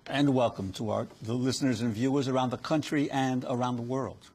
And welcome to the listeners and viewers around the country and around the world.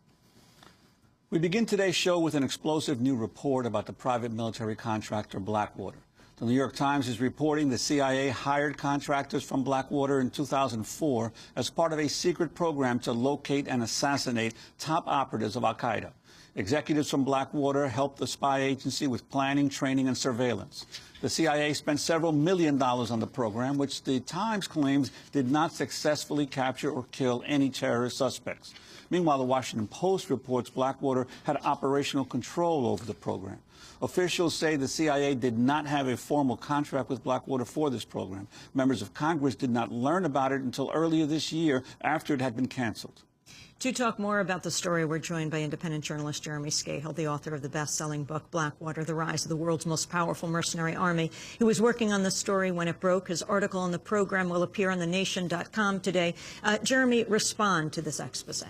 We begin today's show with an explosive new report about the private military contractor Blackwater. The New York Times is reporting the CIA hired contractors from Blackwater in 2004 as part of a secret program to locate and assassinate top operatives of Al-Qaeda. Executives from Blackwater helped the spy agency with planning, training, and surveillance. The CIA spent several $1 million on the program, which the Times claims did not successfully capture or kill any terrorist suspects. Meanwhile, the Washington Post reports Blackwater had operational control over the program. Officials say the CIA did not have a formal contract with Blackwater for this program. Members of Congress did not learn about it until earlier this year after it had been canceled. To talk more about the story, we're joined by independent journalist Jeremy Scahill, the author of the best-selling book, Blackwater, The Rise of the World's Most Powerful Mercenary Army. He was working on the story when it broke. His article on the program will appear on thenation.com today. Jeremy, respond to this expose.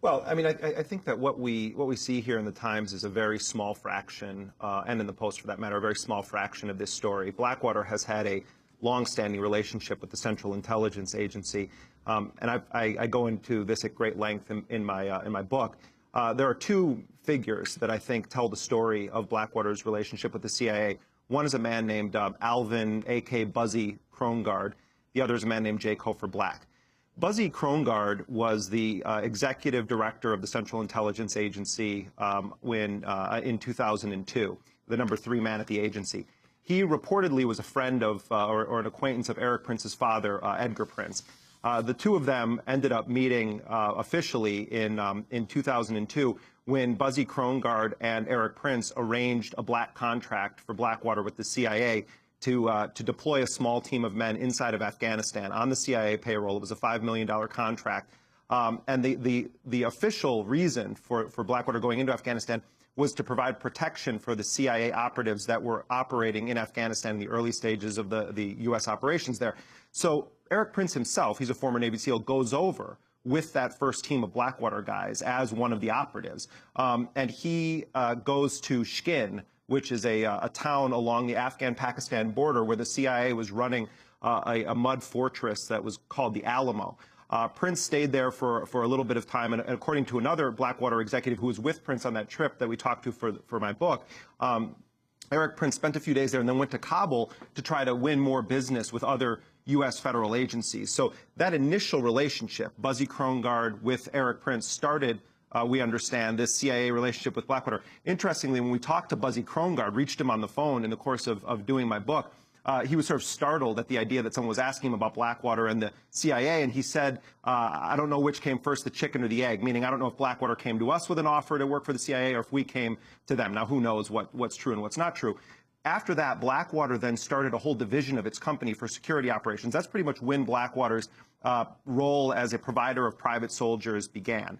Well, I mean, I think that what we see here in the Times is a very small fraction, and in the Post for that matter, a very small fraction of this story. Blackwater has had a long-standing relationship with the Central Intelligence Agency, and I go into this at great length in my book. There are two figures that I think tell the story of Blackwater's relationship with the CIA. One is a man named Alvin, a.k.a. Buzzy Krongard. The other is a man named J. Cofer Black. Buzzy Krongard was the executive director of the Central Intelligence Agency in 2002, the number 3 man at the agency. He reportedly was a friend of or an acquaintance of Erik Prince's father, Edgar Prince. The two of them ended up meeting officially in 2002 when Buzzy Krongard and Erik Prince arranged a black contract for Blackwater with the CIA to deploy a small team of men inside of Afghanistan on the CIA payroll. It was a $5 million contract. And the official reason for Blackwater going into Afghanistan was to provide protection for the CIA operatives that were operating in Afghanistan in the early stages of the U.S. operations there. So Erik Prince himself, he's a former Navy SEAL, goes over with that first team of Blackwater guys as one of the operatives. And he goes to Shkin, which is a town along the Afghan-Pakistan border where the CIA was running a mud fortress that was called the Alamo. Prince stayed there for a little bit of time, and according to another Blackwater executive who was with Prince on that trip that we talked to for my book, Erik Prince spent a few days there and then went to Kabul to try to win more business with other U.S. federal agencies. So that initial relationship, Buzzy Krongard with Erik Prince, started, we understand, this CIA relationship with Blackwater. Interestingly, when we talked to Buzzy Krongard, reached him on the phone in the course of doing my book, he was sort of startled at the idea that someone was asking him about Blackwater and the CIA, and he said, I don't know which came first, the chicken or the egg, meaning I don't know if Blackwater came to us with an offer to work for the CIA or if we came to them. Now, who knows what's true and what's not true. After that, Blackwater then started a whole division of its company for security operations. That's pretty much when Blackwater's role as a provider of private soldiers began.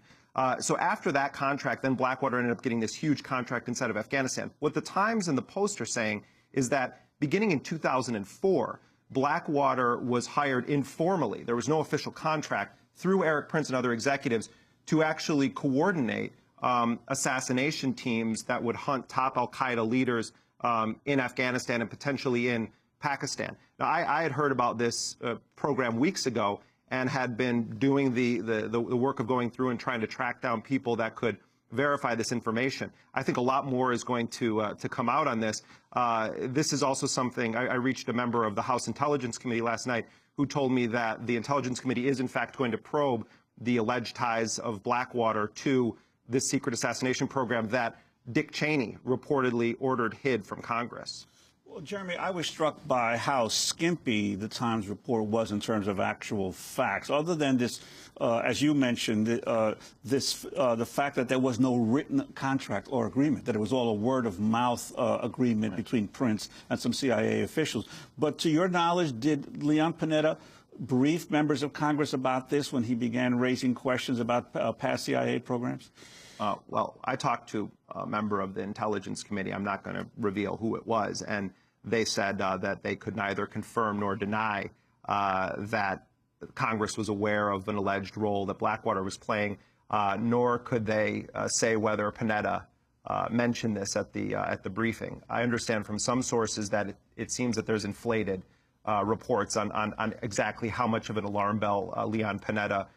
So after that contract, then Blackwater ended up getting this huge contract inside of Afghanistan. What the Times and the Post are saying is that beginning in 2004, Blackwater was hired informally. There was no official contract through Erik Prince and other executives to actually coordinate assassination teams that would hunt top al-Qaeda leaders in Afghanistan and potentially in Pakistan. Now, I had heard about this program weeks ago and had been doing the work of going through and trying to track down people that could verify this information. I think a lot more is going to come out on this. This is also something I reached a member of the House Intelligence Committee last night who told me that the Intelligence Committee is in fact going to probe the alleged ties of Blackwater to this secret assassination program that Dick Cheney reportedly ordered hid from Congress. Well, Jeremy, I was struck by how skimpy the Times report was in terms of actual facts. Other than this, as you mentioned, the fact that there was no written contract or agreement, that it was all a word-of-mouth agreement between Prince and some CIA officials. But to your knowledge, did Leon Panetta brief members of Congress about this when he began raising questions about past CIA programs? Well, I talked to a member of the Intelligence Committee. I'm not going to reveal who it was. And they said that they could neither confirm nor deny that Congress was aware of an alleged role that Blackwater was playing, nor could they say whether Panetta mentioned this at the briefing. I understand from some sources that it seems that there's inflated reports on exactly how much of an alarm bell Leon Panetta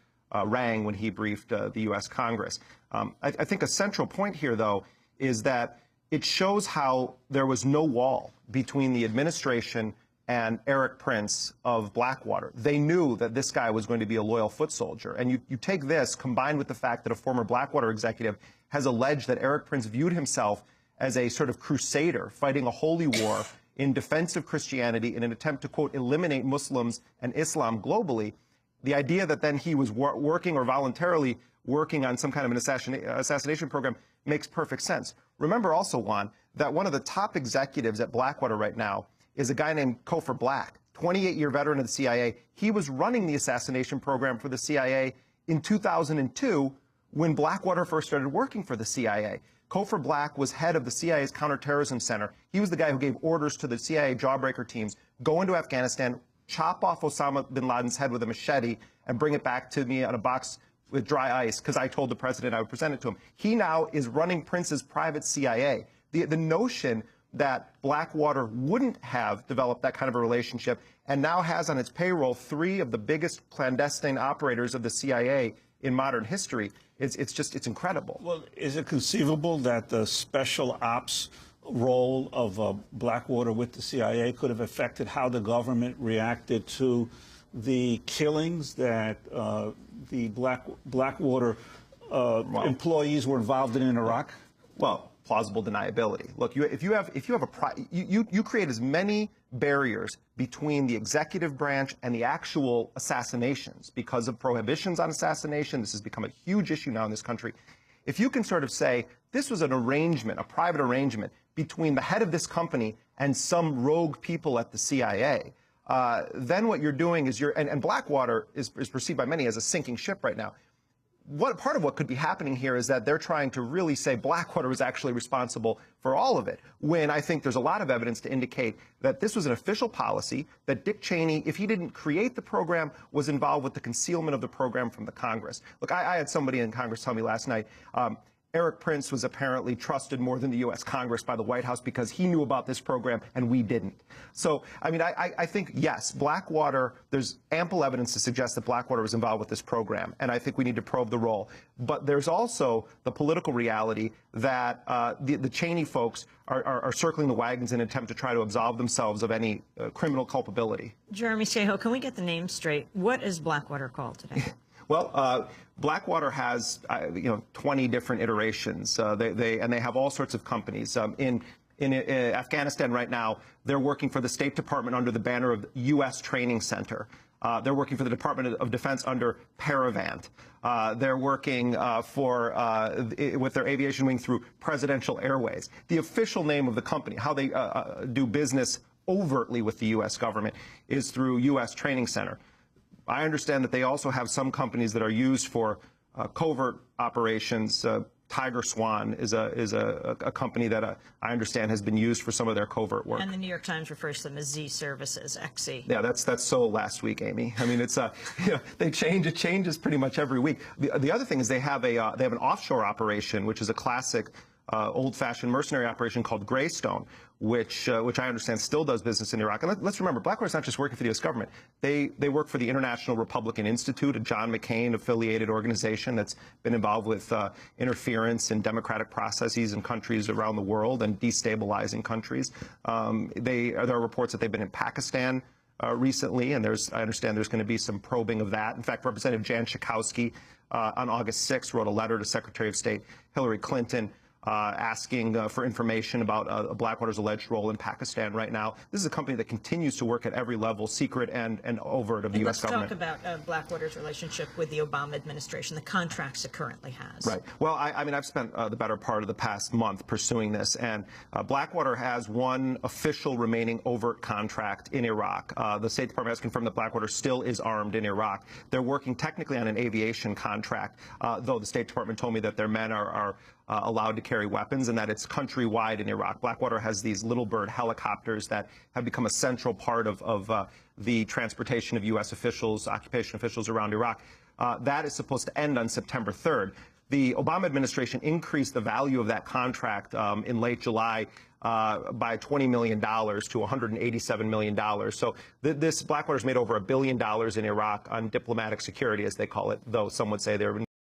rang when he briefed the U.S. Congress. I think a central point here, though, is that it shows how there was no wall between the administration and Eric Prince of Blackwater. They knew that this guy was going to be a loyal foot soldier. And you take this, combined with the fact that a former Blackwater executive has alleged that Eric Prince viewed himself as a sort of crusader fighting a holy war in defense of Christianity in an attempt to, quote, eliminate Muslims and Islam globally. The idea that then he was working or voluntarily working on some kind of an assassination program makes perfect sense. Remember also, Juan, that one of the top executives at Blackwater right now is a guy named Cofer Black, 28-year veteran of the CIA. He was running the assassination program for the CIA in 2002 when Blackwater first started working for the CIA. Cofer Black was head of the CIA's counterterrorism center. He was the guy who gave orders to the CIA jawbreaker teams, go into Afghanistan, chop off Osama bin Laden's head with a machete, and bring it back to me on a box with dry ice, because I told the president I would present it to him. He now is running Prince's private CIA. The notion that Blackwater wouldn't have developed that kind of a relationship and now has on its payroll 3 of the biggest clandestine operators of the CIA in modern history, it's incredible. Well, is it conceivable that the special ops role of Blackwater with the CIA could have affected how the government reacted to the killings that the Blackwater employees were involved in Iraq? Well, plausible deniability. Look, you create as many barriers between the executive branch and the actual assassinations because of prohibitions on assassination. This has become a huge issue now in this country. If you can sort of say this was an arrangement, a private arrangement between the head of this company and some rogue people at the CIA, then what you're doing is and Blackwater is perceived by many as a sinking ship right now. Part of what could be happening here is that they're trying to really say Blackwater was actually responsible for all of it, when I think there's a lot of evidence to indicate that this was an official policy, that Dick Cheney, if he didn't create the program, was involved with the concealment of the program from the Congress. Look, I had somebody in Congress tell me last night, Eric Prince was apparently trusted more than the U.S. Congress by the White House because he knew about this program and we didn't. So, I mean, I think, yes, Blackwater, there's ample evidence to suggest that Blackwater was involved with this program, and I think we need to probe the role. But there's also the political reality that the Cheney folks are circling the wagons in an attempt to try to absolve themselves of any criminal culpability. Jeremy Scahill, can we get the name straight? What is Blackwater called today? Well, Blackwater has 20 different iterations. They have all sorts of companies. In Afghanistan right now, they're working for the State Department under the banner of U.S. Training Center. They're working for the Department of Defense under Paravant. They're working with their aviation wing through Presidential Airways. The official name of the company, how they do business overtly with the U.S. government, is through U.S. Training Center. I understand that they also have some companies that are used for covert operations. Tiger Swan is a company that I understand has been used for some of their covert work. And the New York Times refers to them as Z Services, XZ. Yeah, that's so last week, Amy. I mean, it's they change. It changes pretty much every week. The other thing is they have an offshore operation, which is a classic old-fashioned mercenary operation called Greystone, which I understand still does business in Iraq. And let's remember, Blackwater's not just working for the U.S. government. They work for the International Republican Institute, a John McCain-affiliated organization that's been involved with interference in democratic processes in countries around the world and destabilizing countries. There are reports that they've been in Pakistan recently, and I understand there's going to be some probing of that. In fact, Representative Jan Schakowsky on August 6th wrote a letter to Secretary of State Hillary Clinton asking for information about Blackwater's alleged role in Pakistan right now. This is a company that continues to work at every level, secret and overt, of the U.S. government. Let's talk about Blackwater's relationship with the Obama administration, the contracts it currently has. Right. Well, I mean, I've spent the better part of the past month pursuing this, and Blackwater has one official remaining overt contract in Iraq. The State Department has confirmed that Blackwater still is armed in Iraq. They're working technically on an aviation contract, though the State Department told me that their men are allowed to carry weapons and that it's countrywide in Iraq. Blackwater has these Little Bird helicopters that have become a central part of the transportation of U.S. officials, occupation officials around Iraq. That is supposed to end on September 3rd. The Obama administration increased the value of that contract in late July by $20 million to $187 million. So this Blackwater's made over $1 billion in Iraq on diplomatic security, as they call it, though some would say they're